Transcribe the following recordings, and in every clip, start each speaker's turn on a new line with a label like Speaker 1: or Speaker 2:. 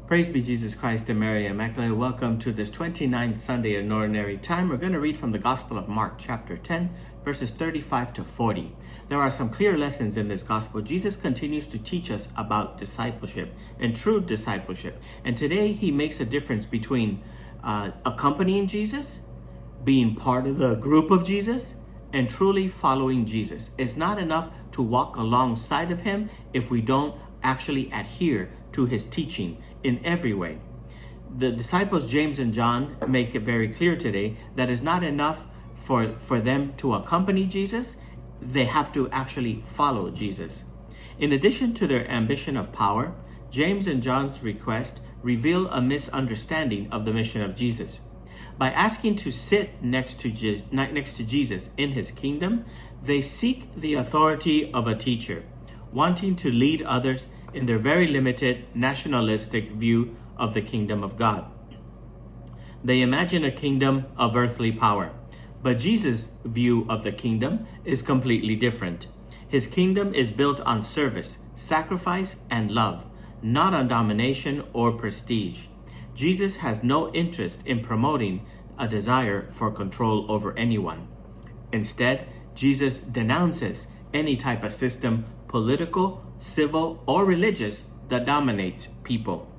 Speaker 1: Praise be Jesus Christ and Mary Immaculate. Welcome to this 29th Sunday in Ordinary Time. We're going to read from the Gospel of Mark, chapter 10, verses 35 to 40. There are some clear lessons in this Gospel. Jesus continues to teach us about discipleship and true discipleship. And today he makes a difference between accompanying Jesus, being part of the group of Jesus, and truly following Jesus. It's not enough to walk alongside of him if we don't actually adhere to his teaching in every way. The disciples James and John make it very clear today that it's not enough for them to accompany Jesus. They have to actually follow Jesus. In addition to their ambition of power, James and John's request reveal a misunderstanding of the mission of Jesus. By asking to sit next to Jesus in his kingdom, they seek the authority of a teacher, wanting to lead others in their very limited nationalistic view of the kingdom of God. They imagine a kingdom of earthly power, but Jesus' view of the kingdom is completely different. His kingdom is built on service, sacrifice, and love, not on domination or prestige. Jesus has no interest in promoting a desire for control over anyone. Instead, Jesus denounces any type of system, political, civil, or religious, that dominates people.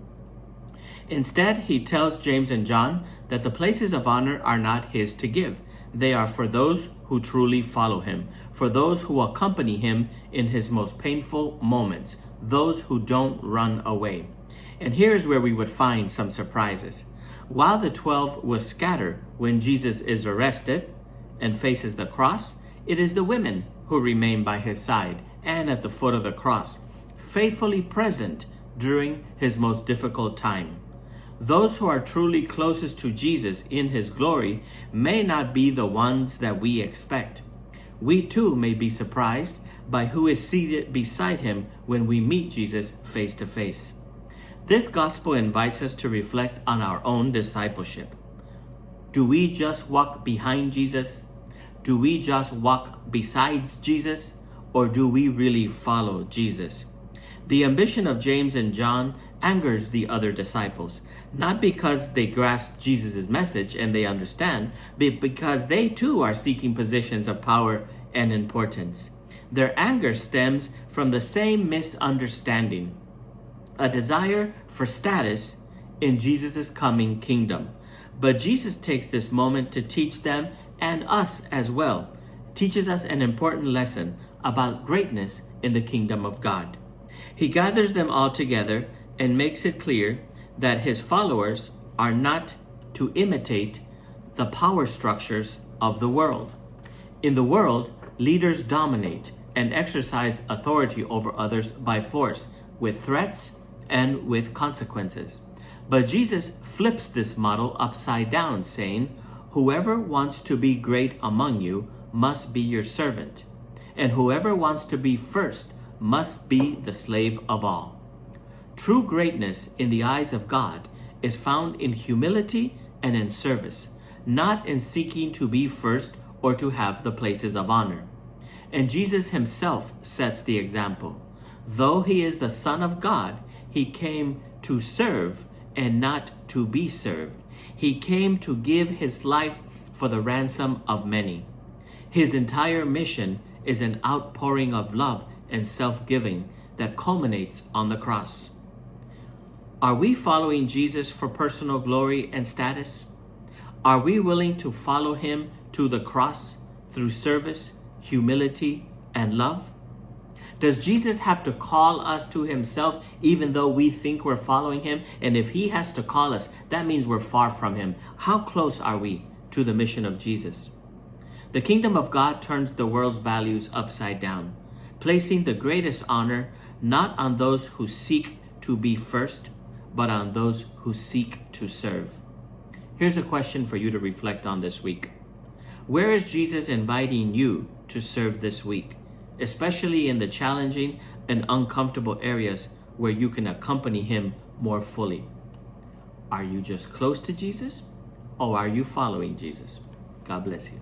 Speaker 1: Instead, he tells James and John that the places of honor are not his to give. They are for those who truly follow him, for those who accompany him in his most painful moments, those who don't run away. And here's where we would find some surprises. While the 12 will scatter when Jesus is arrested and faces the cross, it is the women who remain by his side and at the foot of the cross, faithfully present during his most difficult time. Those who are truly closest to Jesus in his glory may not be the ones that we expect. We too may be surprised by who is seated beside him when we meet Jesus face to face. This gospel invites us to reflect on our own discipleship. Do we just walk behind Jesus? Do we just walk besides Jesus? Or do we really follow Jesus? The ambition of James and John angers the other disciples, not because they grasp Jesus' message and they understand, but because they too are seeking positions of power and importance. Their anger stems from the same misunderstanding, a desire for status in Jesus' coming kingdom. But Jesus takes this moment to teach them and us as well, teaches us an important lesson about greatness in the kingdom of God. He gathers them all together and makes it clear that his followers are not to imitate the power structures of the world. In the world, leaders dominate and exercise authority over others by force, with threats and with consequences. But Jesus flips this model upside down, saying, "Whoever wants to be great among you must be your servant, and whoever wants to be first must be the slave of all." True greatness in the eyes of God is found in humility and in service, not in seeking to be first or to have the places of honor. And Jesus himself sets the example. Though he is the Son of God, he came to serve and not to be served. He came to give his life for the ransom of many. His entire mission is an outpouring of love and self-giving that culminates on the cross. Are we following Jesus for personal glory and status? Are we willing to follow him to the cross through service, humility, and love? Does Jesus have to call us to himself even though we think we're following him? And if he has to call us, that means we're far from him. How close are we to the mission of Jesus? The kingdom of God turns the world's values upside down, placing the greatest honor not on those who seek to be first, but on those who seek to serve. Here's a question for you to reflect on this week. Where is Jesus inviting you to serve this week, especially in the challenging and uncomfortable areas where you can accompany him more fully? Are you just close to Jesus, or are you following Jesus? God bless you.